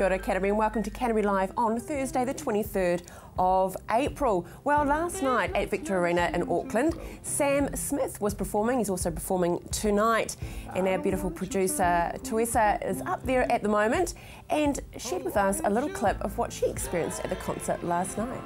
Kia ora, Canterbury, and welcome to Canterbury Live on Thursday the 23rd of April. Well, last night at Victor Arena in Auckland, Sam Smith was performing. He's also performing tonight, and our beautiful producer Teresa is up there at the moment and shared with us a little clip of what she experienced at the concert last night.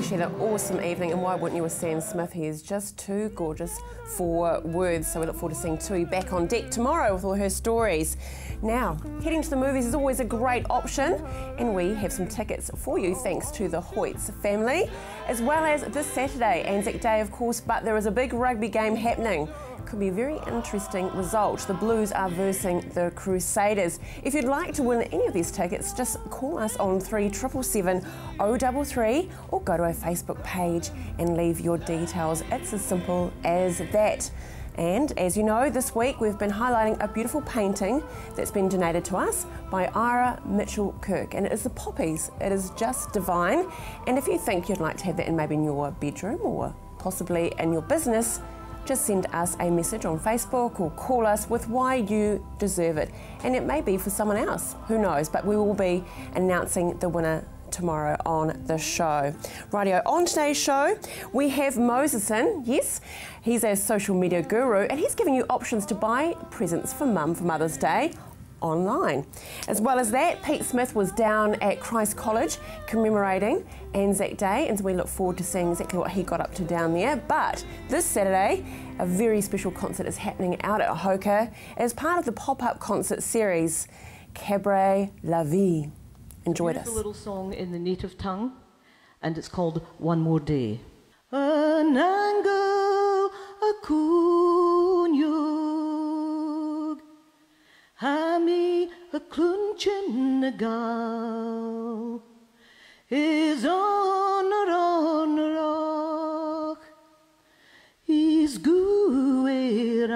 She had an awesome evening, and why wouldn't you with Sam Smith? He is just too gorgeous for words, so we look forward to seeing Tui back on deck tomorrow with all her stories. Now, heading to the movies is always a great option, and we have some tickets for you thanks to the Hoyts family, as well as this Saturday, Anzac Day of course, but there is a big rugby game happening. Could be a very interesting result. The Blues are versing the Crusaders. If you'd like to win any of these tickets, just call us on 3777 033 or go to our Facebook page and leave your details. It's as simple as that. And as you know, this week we've been highlighting a beautiful painting that's been donated to us by Ira Mitchell-Kirk, and it is the Poppies. It is just divine, and if you think you'd like to have that in maybe in your bedroom or possibly in your business, just send us a message on Facebook or call us with why you deserve it. And it may be for someone else, who knows, but we will be announcing the winner tomorrow on the show. Rightio, on today's show we have Moses in. Yes, he's our social media guru, and he's giving you options to buy presents for Mum for Mother's Day online. As well as that, Pete Smith was down at Christ College commemorating Anzac Day, and so we look forward to seeing exactly what he got up to down there. But this Saturday, a very special concert is happening out at Hoka as part of the pop-up concert series Cabaret La Vie. Enjoy this. Here's a little song in the native tongue, and it's called One More Day. Anango akunyog Hami a clunchin nagal is on rock is guerashed.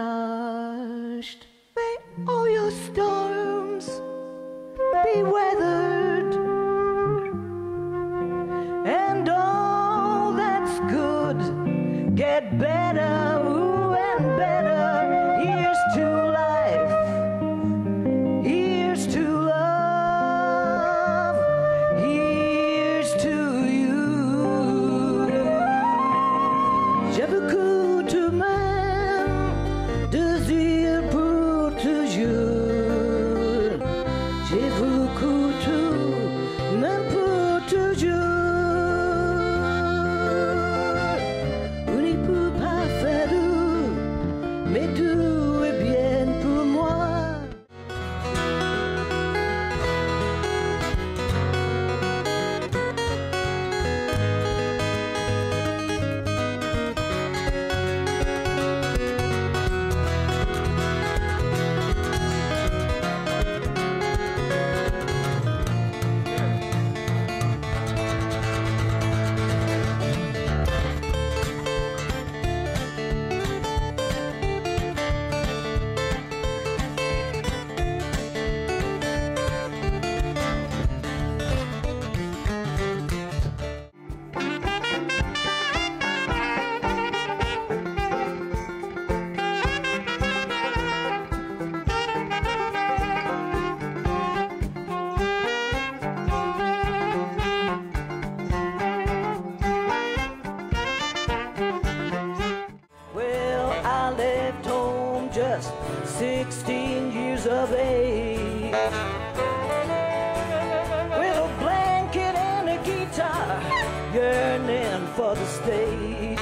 May all your storms be weathered, and all that's good get better, ooh, and better. Here's to life, here's to love, here's to you. J'ai beaucoup de mal, désir pour toujours. J'ai beaucoup tout, même pour toujours. On ne peut pas faire tout, mais tout est bien pour moi. I left home just 16 years of age, with a blanket and a guitar, yearning for the stage.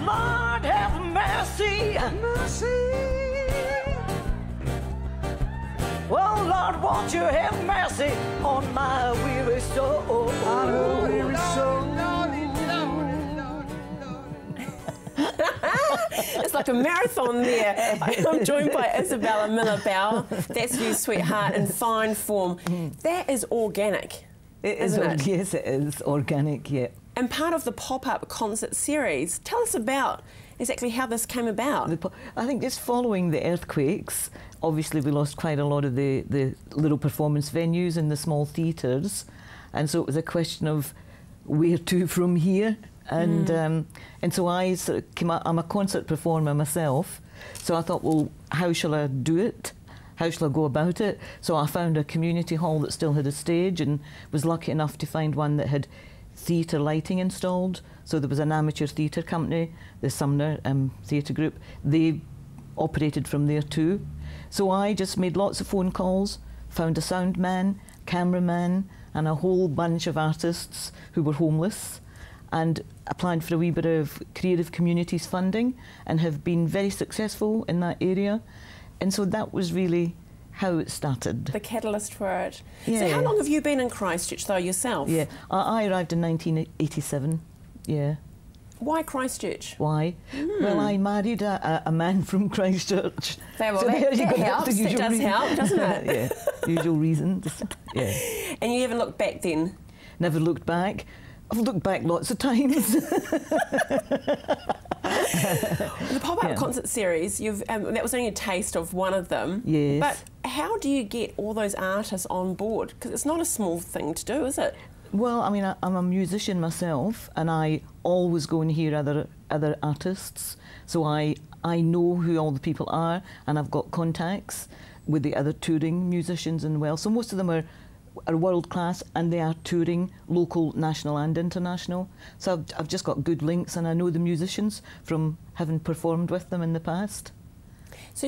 Lord have mercy, mercy. Oh Lord, won't you have mercy on my weary soul? I'm a weary soul. It's like like a marathon there. I'm joined by Isabella Miller-Bow. That's you, sweetheart, in fine form. That is organic, isn't it? Yes, it is organic, yeah. And part of the pop-up concert series. Tell us about exactly how this came about. I think just following the earthquakes, obviously we lost quite a lot of the little performance venues and the small theatres, and so it was a question of where to from here. And so I sort of came out. I'm a concert performer myself, so I thought, well, how shall I do it? How shall I go about it? So I found a community hall that still had a stage, and was lucky enough to find one that had theatre lighting installed. So there was an amateur theatre company, the Sumner Theatre Group. They operated from there too. So I just made lots of phone calls, found a sound man, cameraman, and a whole bunch of artists who were homeless, and applied for a wee bit of Creative Communities funding, and have been very successful in that area. And so that was really how it started. The catalyst for it. Yeah. So how long have you been in Christchurch, though, yourself? Yeah, I arrived in 1987, yeah. Why Christchurch? Why? Well, I married a man from Christchurch. Well, so that helps. The That does help, doesn't it? Yeah, usual reason. Yeah. And you haven't looked back then? Never looked back. I've looked back lots of times. The pop-up concert series, that was only a taste of one of them. Yes. But how do you get all those artists on board? Because it's not a small thing to do, is it? Well, I mean, I'm a musician myself, and I always go and hear other artists. So I know who all the people are, and I've got contacts with the other touring musicians as well. So most of them are world class, and they are touring local, national and international. So I've just got good links, and I know the musicians from having performed with them in the past. So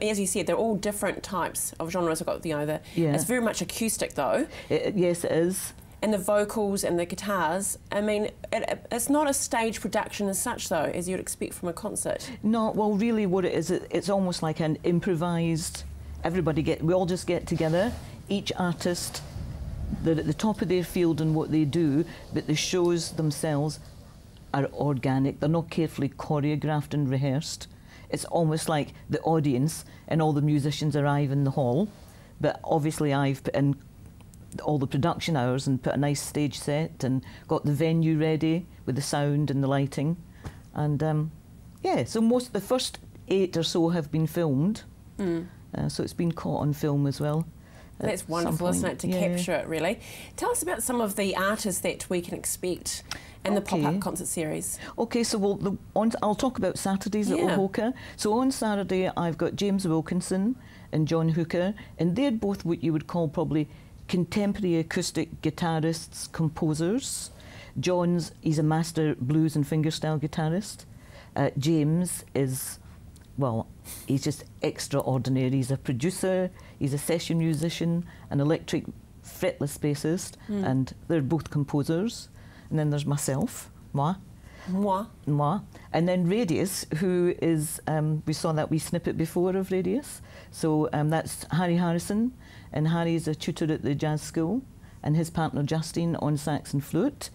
as you said, they're all different types of genres. I've got it's very much acoustic though. Yes, it is. And the vocals and the guitars, I mean, it's not a stage production as such though, as you'd expect from a concert. No, well really what it is, it's almost like an improvised, we all just get together. Each artist, they're at the top of their field in what they do, but the shows themselves are organic. They're not carefully choreographed and rehearsed. It's almost like the audience and all the musicians arrive in the hall, but obviously I've put in all the production hours and put a nice stage set and got the venue ready with the sound and the lighting. And yeah, so the first 8 or so have been filmed, so it's been caught on film as well. That's wonderful, isn't it, to capture it, really. Tell us about some of the artists that we can expect in the pop-up concert series. Okay, so I'll talk about Saturdays at Ohoka. So on Saturday, I've got James Wilkinson and John Hooker, and they're both what you would call probably contemporary acoustic guitarists, composers. He's a master blues and fingerstyle guitarist. James is, well, he's just extraordinary. He's a producer, he's a session musician, an electric fretless bassist, and they're both composers. And then there's myself, moi. And then Radius, who is, we saw that wee snippet before of Radius. So that's Harry Harrison, and Harry is a tutor at the jazz school, and his partner Justine on sax and flute.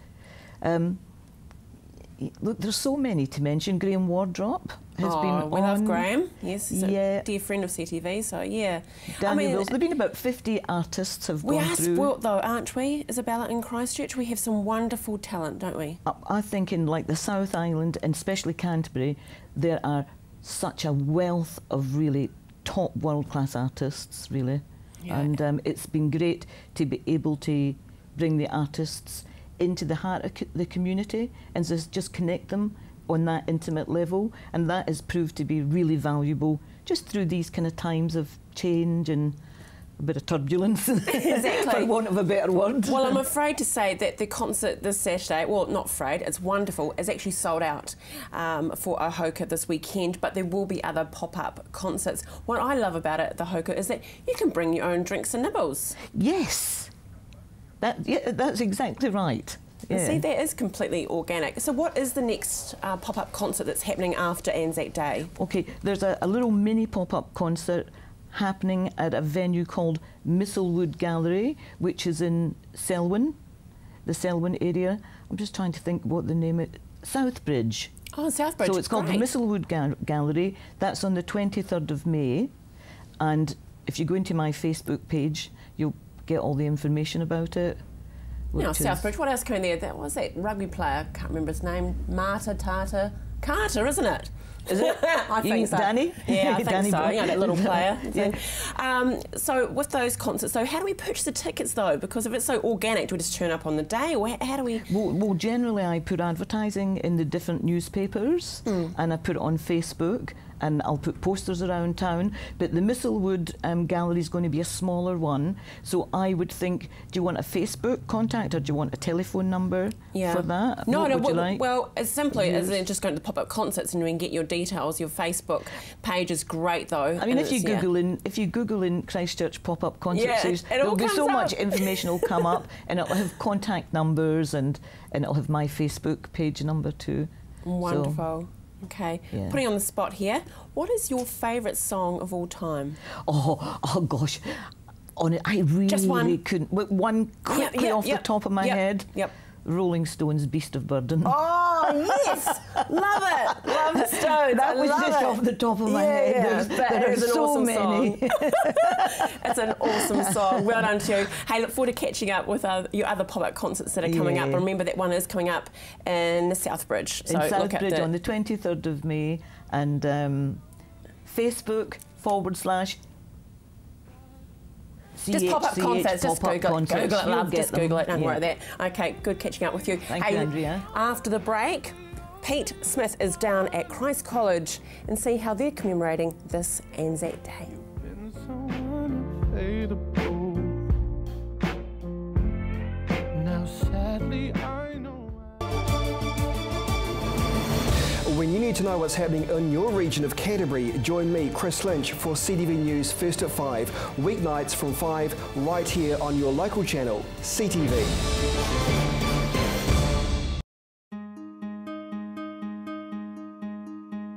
Look, there's so many to mention. Graham Wardrop has been on. We love Graham. Yes, he's a dear friend of CTV, so yeah. Daniel Wills. There've been about 50 artists have gone through. We are spoilt though, aren't we, Isabella, in Christchurch? We have some wonderful talent, don't we? I think in like the South Island, and especially Canterbury, there are such a wealth of really top world-class artists, really. Yeah. And it's been great to be able to bring the artists into the heart of the community and just connect them on that intimate level, and that has proved to be really valuable just through these kind of times of change and a bit of turbulence, exactly. for want of a better word. Well, I'm afraid to say that the concert this Saturday, well, not afraid, it's wonderful, is actually sold out for Ohoka this weekend, but there will be other pop-up concerts. What I love about it, the Ohoka, is that you can bring your own drinks and nibbles. Yes. That's exactly right. Yeah. See, that is completely organic. So what is the next pop-up concert that's happening after Anzac Day? Okay, there's a little mini pop-up concert happening at a venue called Mistlewood Gallery, which is in Selwyn, the Selwyn area. I'm just trying to think what the name is. Southbridge. Oh, Southbridge. So it's called the Mistlewood Gallery. That's on the 23rd of May. And if you go into my Facebook page, you'll get all the information about it. Now, Southbridge, what else came there? That was that rugby player, can't remember his name, Carter, isn't it? Is it? I think so. Danny? Yeah, I think Danny so. You know, that little player. Yeah. So with those concerts, though, how do we purchase the tickets, though? Because if it's so organic, do we just turn up on the day, or how do we... Well, generally I put advertising in the different newspapers and I put it on Facebook, and I'll put posters around town. But the Mistlewood Gallery is going to be a smaller one, so I would think, do you want a Facebook contact or do you want a telephone number for that? No, what no. would you like? Well, as simply as just going to the pop-up concerts and we can get your details. Your Facebook page is great, though. I mean, if you Google in Christchurch pop-up concerts, there'll be so much information will come up, and it'll have contact numbers and it'll have my Facebook page number too. Wonderful. So, okay, putting you on the spot here. What is your favourite song of all time? Oh gosh, on it, I really Just one. couldn't. One quickly off the top of my head. Yep. Rolling Stones' Beast of Burden. Oh yes, love it. Love the Stones. That was just off the top of my head. There are so awesome many. It's an awesome song. Well done to you. Hey, look forward to catching up with your other pop-up concerts that are coming up. Remember that one is coming up in Southbridge. So in Southbridge on the 23rd of May, and Facebook / just pop-up concerts, just Google it, love, just Google it, don't worry about that. Okay, good catching up with you. Thank you, Andrea. After the break, Pete Smith is down at Christ College and see how they're commemorating this Anzac Day. When you need to know what's happening in your region of Canterbury, join me, Chris Lynch, for CTV News First at 5, weeknights from 5, right here on your local channel, CTV.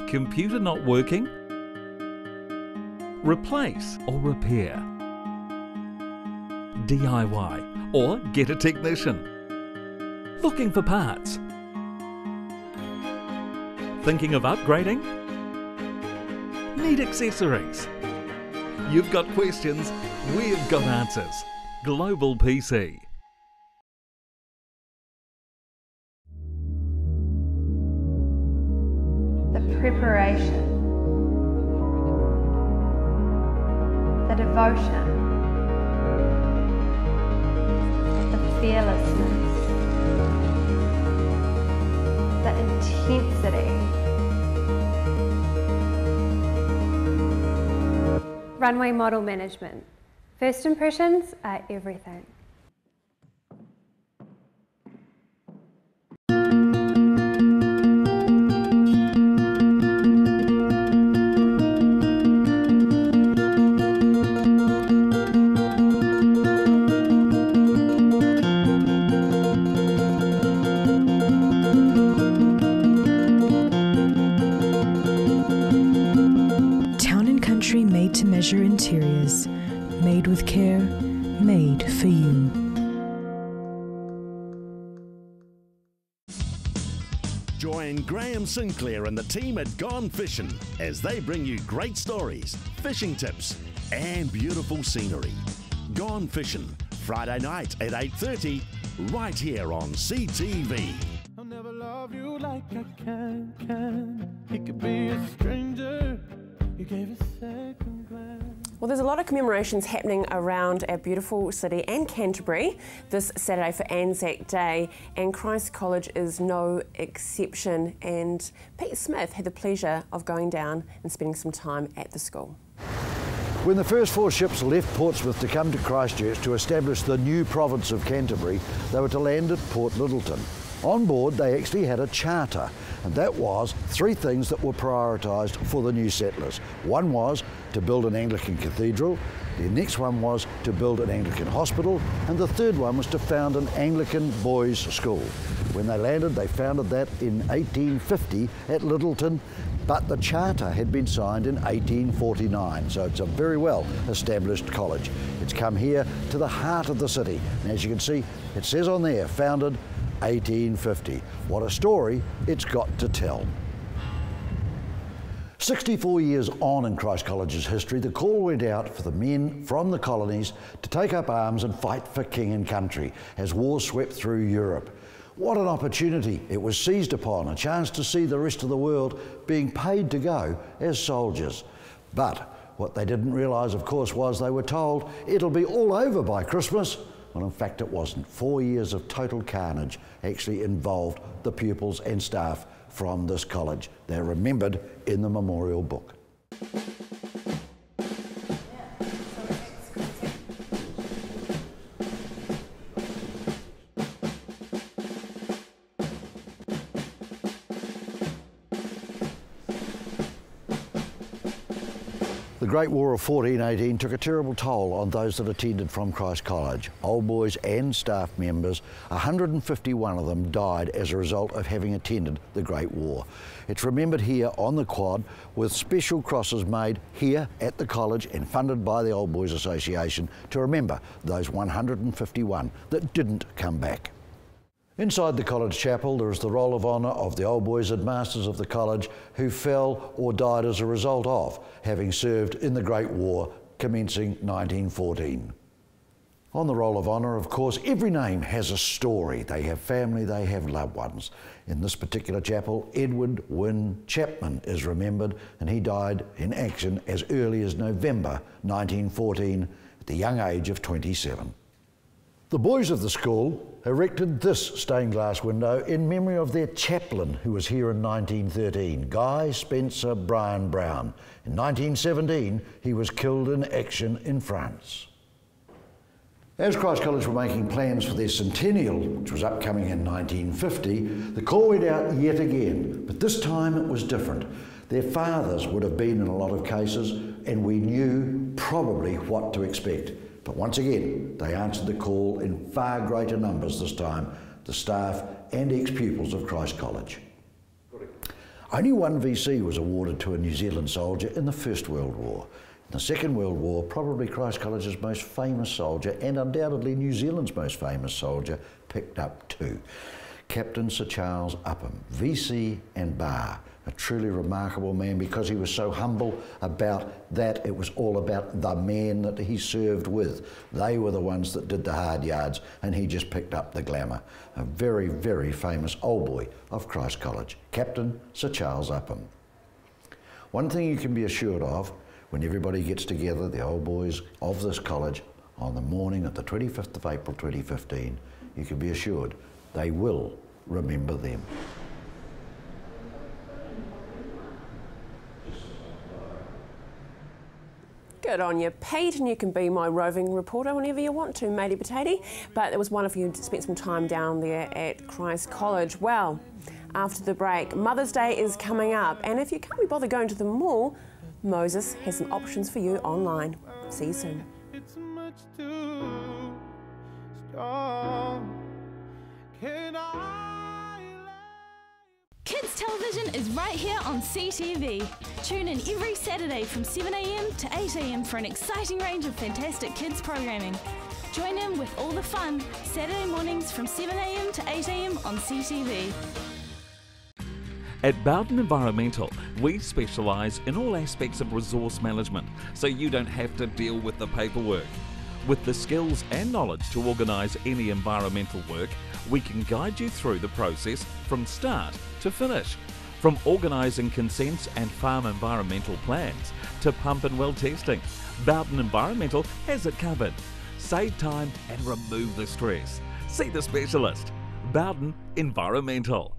Computer not working? Replace or repair? DIY or get a technician? Looking for parts? Thinking of upgrading? Need accessories? You've got questions, we've got answers. Global PC. The preparation, the devotion, the fearlessness, the intensity. Runway model management. First impressions are everything. Made to measure interiors, made with care, made for you. Join Graham Sinclair and the team at Gone Fishing as they bring you great stories, fishing tips and beautiful scenery. Gone Fishing, Friday night at 8:30, right here on CTV. I'll never love you like I can. He could be a stranger. You gave a second glance. Well, there's a lot of commemorations happening around our beautiful city and Canterbury this Saturday for Anzac Day, and Christ College is no exception. And Pete Smith had the pleasure of going down and spending some time at the school. When the first 4 ships left Portsmouth to come to Christchurch to establish the new province of Canterbury, they were to land at Port Lyttelton. On board, they actually had a charter, and that was 3 things that were prioritised for the new settlers. One was to build an Anglican cathedral, the next one was to build an Anglican hospital, and the third one was to found an Anglican boys' school. When they landed, they founded that in 1850 at Lyttelton, but the charter had been signed in 1849, so it's a very well established college. It's come here to the heart of the city, and as you can see, it says on there, founded 1850. What a story it's got to tell. 64 years on in Christ College's history, the call went out for the men from the colonies to take up arms and fight for king and country as war swept through Europe. What an opportunity it was seized upon, a chance to see the rest of the world being paid to go as soldiers. But what they didn't realise, of course, was they were told it'll be all over by Christmas. Well, in fact, it wasn't. 4 years of total carnage actually involved the pupils and staff from this college. They're remembered in the memorial book. The Great War of 1418 took a terrible toll on those that attended from Christ College. Old boys and staff members, 151 of them died as a result of having attended the Great War. It's remembered here on the quad with special crosses made here at the college and funded by the Old Boys Association to remember those 151 that didn't come back. Inside the college chapel there is the roll of honour of the old boys and masters of the college who fell or died as a result of having served in the Great War commencing 1914. On the roll of honour, of course, every name has a story. They have family, they have loved ones. In this particular chapel, Edward Wynne Chapman is remembered, and he died in action as early as November 1914 at the young age of 27. The boys of the school erected this stained glass window in memory of their chaplain who was here in 1913, Guy Spencer Bryan Brown. In 1917, he was killed in action in France. As Christ College were making plans for their centennial, which was upcoming in 1950, the call went out yet again, but this time it was different. Their fathers would have been in a lot of cases, and we knew probably what to expect. But once again, they answered the call in far greater numbers this time, the staff and ex-pupils of Christ College. Only one VC was awarded to a New Zealand soldier in the First World War. In the Second World War, probably Christ College's most famous soldier and undoubtedly New Zealand's most famous soldier picked up two. Captain Sir Charles Upham, VC and Bar, a truly remarkable man because he was so humble about that. It was all about the men that he served with. They were the ones that did the hard yards and he just picked up the glamour. A very, very famous old boy of Christ College, Captain Sir Charles Upham. One thing you can be assured of, when everybody gets together, the old boys of this college, on the morning of the 25th of April 2015, you can be assured they will remember them. Good on you, Pete, and you can be my roving reporter whenever you want to, matey potato. But it was wonderful you spent some time down there at Christ College. Well, after the break, Mother's Day is coming up, and if you can't be bothered going to the mall, Moses has some options for you online. See you soon. It's much too strong. Can I Kids television is right here on CTV. Tune in every Saturday from 7 AM to 8 AM for an exciting range of fantastic kids programming. Join in with all the fun Saturday mornings from 7 AM to 8 AM on CTV. At Bowden Environmental, we specialise in all aspects of resource management, so you don't have to deal with the paperwork. With the skills and knowledge to organise any environmental work, we can guide you through the process from start to finish. From organising consents and farm environmental plans to pump and well testing, Bowden Environmental has it covered. Save time and remove the stress. See the specialist. Bowden Environmental.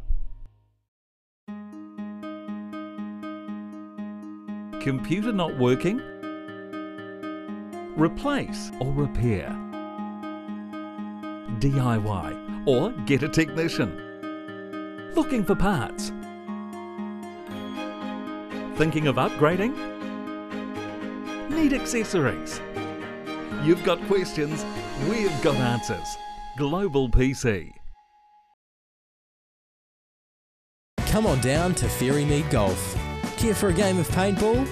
Computer not working? Replace or repair. DIY or get a technician. Looking for parts? Thinking of upgrading? Need accessories? You've got questions, we've got answers. Global PC. Come on down to Ferrymead Golf. Care for a game of paintball?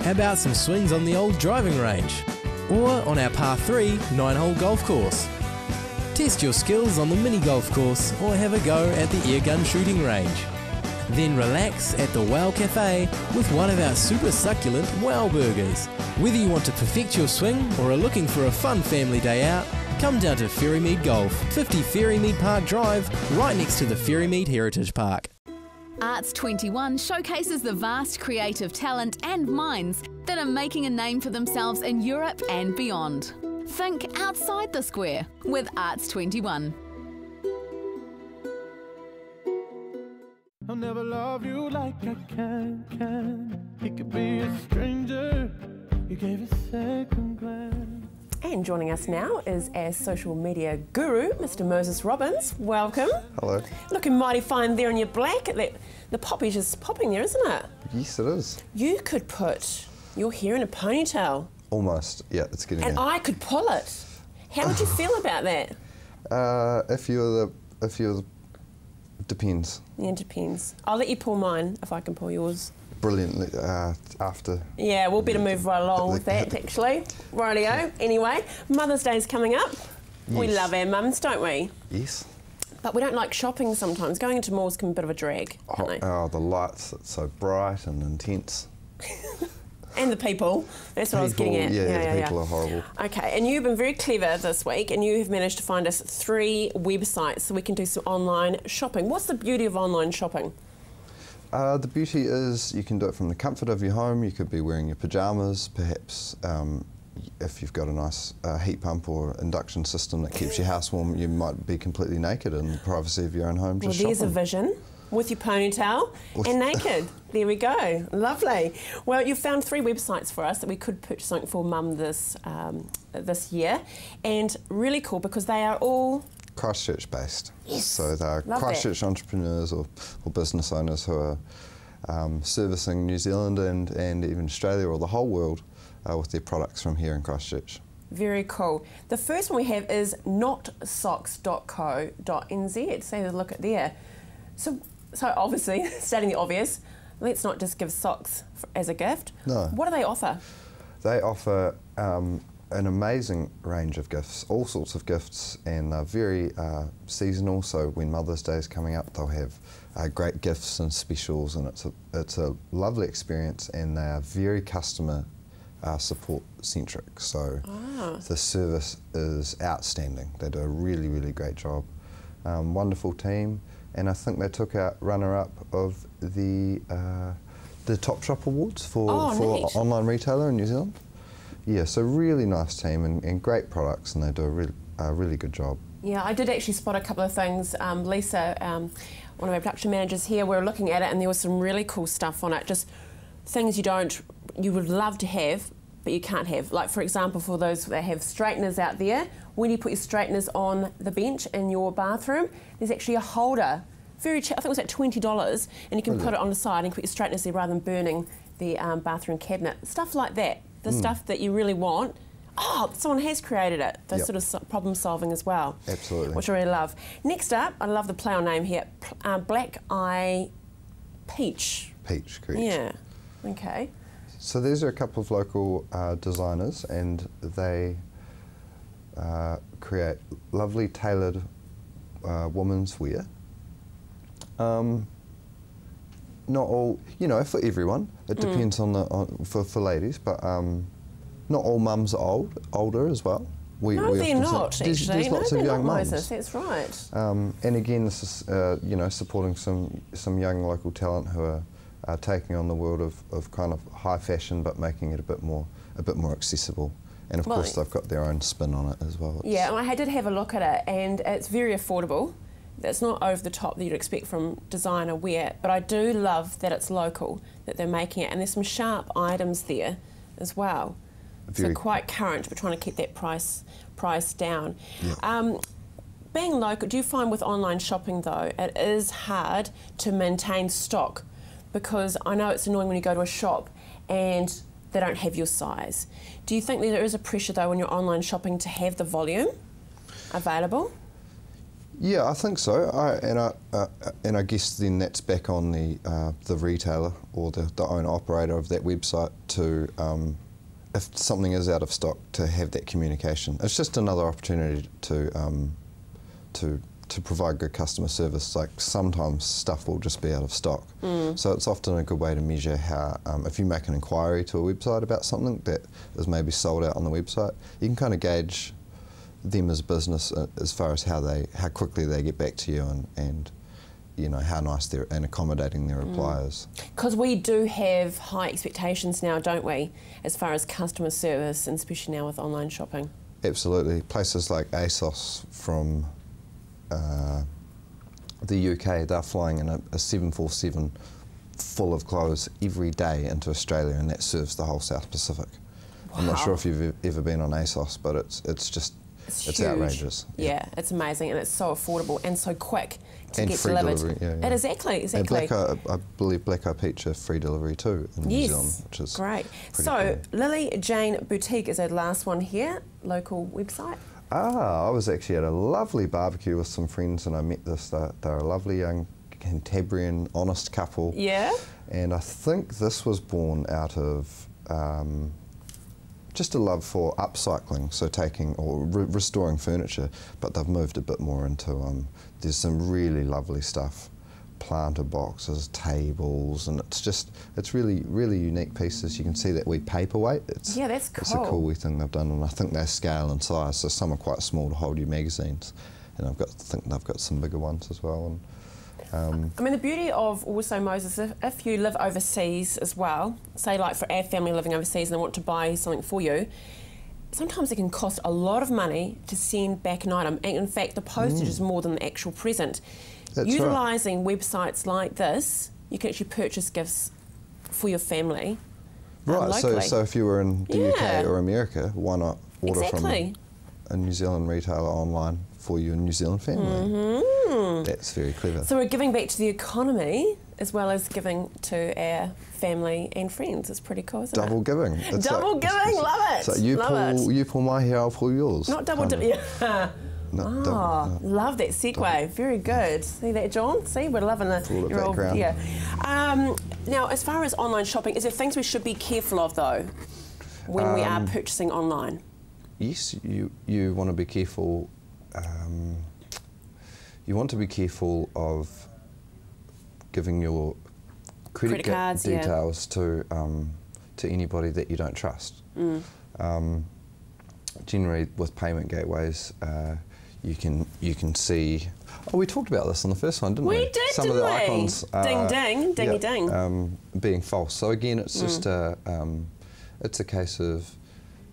How about some swings on the old driving range? Or on our par 3 9-hole golf course? Test your skills on the mini golf course or have a go at the air gun shooting range. Then relax at the Wow Cafe with one of our super succulent Wow Burgers. Whether you want to perfect your swing or are looking for a fun family day out, come down to Ferrymead Golf, 50 Ferrymead Park Drive, right next to the Ferrymead Heritage Park. Arts 21 showcases the vast creative talent and minds that are making a name for themselves in Europe and beyond. Think outside the square with Arts 21. I'll never love you like I can. He could be a stranger. You gave a second glance. And joining us now is our social media guru, Mr. Moses Robbins. Welcome. Hello. Looking mighty fine there in your black. The poppy's just popping there, isn't it? Yes, it is. You could put your hair in a ponytail. Almost. Yeah, it's getting And there. I could pull it. How would you feel about that? If you're the, depends. Yeah, it depends. I'll let you pull mine if I can pull yours. Brilliantly after. Yeah, we'll better move right along with that, actually. Rightio. Anyway, Mother's Day's coming up. Yes. We love our mums, don't we? Yes. But we don't like shopping sometimes. Going into malls can be a bit of a drag, can't they? Oh, the lights, it's so bright and intense. And the people. That's what I was getting at. Yeah, the people are horrible. Okay, and you've been very clever this week and you have managed to find us 3 websites so we can do some online shopping. What's the beauty of online shopping? The beauty is you can do it from the comfort of your home. You could be wearing your pyjamas, perhaps if you've got a nice heat pump or induction system that keeps your house warm, you might be completely naked in the privacy of your own home. Well, there's a vision. With your ponytail and naked. There we go. Lovely. Well, you've found 3 websites for us that we could purchase something for Mum this year, and really cool because they are all Christchurch based. Yes. So they're Love Christchurch entrepreneurs or business owners who are servicing New Zealand and even Australia or the whole world with their products from here in Christchurch. Very cool. The first one we have is notsocks.co.nz. So have a look at there. So obviously, stating the obvious, let's not just give socks as a gift. No. What do they offer? They offer an amazing range of gifts, all sorts of gifts, and they're very seasonal. So when Mother's Day is coming up, they'll have great gifts and specials, and it's a lovely experience, and they are very customer support centric. So the service is outstanding. They do a really, really great job. Wonderful team. And I think they took out runner-up of the Top Shop Awards for online retailer in New Zealand. Yeah, so really nice team and great products, and they do a really good job. Yeah, I did actually spot a couple of things. Lisa, one of our production managers here, we were looking at it, and there was some really cool stuff on it. Just things you would love to have, but you can't have. Like, for example, for those that have straighteners out there, when you put your straighteners on the bench in your bathroom, there's actually a holder, very cheap, I think it was like $20, and you can put it on the side and put your straighteners there rather than burning the bathroom cabinet. Stuff like that, the stuff that you really want. Oh, someone has created it. Those sort of problem solving as well. Absolutely. Which I really love. Next up, I love the play on name here, Black Eye Peach. Peach, correct. Yeah, okay. So these are a couple of local designers, and they create lovely tailored women's wear. Not all, for everyone. It depends on for ladies, but not all mums are older as well. No, they're not, there's actually. lots of young mums. That's right. And again, this is supporting some young local talent who are taking on the world of kind of high fashion, but making it a bit more accessible. And of course, they've got their own spin on it as well. Yeah, and I did have a look at it, and it's very affordable. It's not over the top that you'd expect from designer wear, but I do love that it's local, that they're making it, and there's some sharp items there as well. So quite current, but trying to keep that price down. Yeah. Being local, do you find with online shopping though, it is hard to maintain stock? Because I know it's annoying when you go to a shop and they don't have your size. Do you think that there is a pressure though when you're online shopping to have the volume available? Yeah, I think so. And I guess then that's back on the retailer or the owner operator of that website to, if something is out of stock, to have that communication. It's just another opportunity to to provide good customer service, like sometimes stuff will just be out of stock. So it's often a good way to measure how, if you make an inquiry to a website about something that is maybe sold out on the website, you can kind of gauge them as business as far as how quickly they get back to you and you know, how nice they're and accommodating their reply is. Because we do have high expectations now, don't we, as far as customer service, and especially now with online shopping. Absolutely. Places like ASOS from the UK, they're flying in a 747 full of clothes every day into Australia, and that serves the whole South Pacific. Wow. I'm not sure if you've ever been on ASOS, but it's outrageous. Yeah, it's amazing, and it's so affordable and so quick to and get free delivered. Delivery, yeah. And exactly. And I believe Black Eye Peach are free delivery too in New Zealand, which is great. So cool. Lily Jane Boutique is our last one here, local website. I was actually at a lovely barbecue with some friends, and I met they're a lovely young Canterbury honest couple. Yeah. And I think this was born out of just a love for upcycling, so taking or restoring furniture, but they've moved a bit more into, there's some really lovely stuff, planter boxes, tables, and it's really, really unique pieces. You can see that wee paperweight. Yeah, that's cool. It's a cool wee thing they've done, and I think they scale in size, so some are quite small to hold your magazines, and I think they've got some bigger ones as well. And, I mean, the beauty of also, Moses, if you live overseas as well, say like for our family living overseas and they want to buy something for you, sometimes it can cost a lot of money to send back an item. And in fact, the postage is more than the actual present. Utilising websites like this, you can actually purchase gifts for your family. Right, locally. so if you were in the UK or America, why not order from a New Zealand retailer online for your New Zealand family? That's very clever. So we're giving back to the economy as well as giving to our family and friends. It's pretty cool, isn't it? Double giving. Double giving, love it. So you pull my hair, I'll pull yours. Not double dipping. Yeah. Love that segue. Very good. See that, John? See, we're loving your old background. Yeah. Now, as far as online shopping, is there things we should be careful of though when we are purchasing online? Yes, you want to be careful. You want to be careful of giving your credit card details to anybody that you don't trust. Generally, with payment gateways, you can see. Oh, we talked about this on the first one, didn't we? We did, Some of the icons, ding ding, dingy ding, being false. So again, it's just it's a case of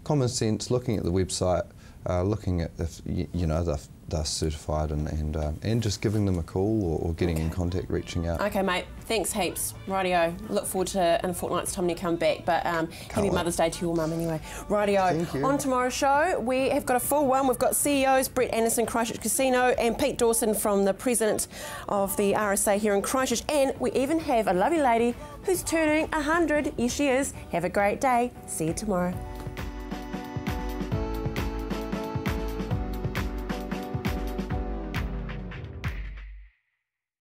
common sense, looking at the website, looking at if you know they're certified, and just giving them a call or getting in contact, reaching out. Okay, mate. Thanks heaps. Rightio. Look forward to in a fortnight's time when you come back. But happy Mother's Day to your mum anyway. Rightio. Thank you. On tomorrow's show, we have got a full one. We've got CEOs Brett Anderson, Christchurch Casino, and Pete Dawson from the president of the RSA here in Christchurch. And we even have a lovely lady who's turning 100. Yes, she is. Have a great day. See you tomorrow.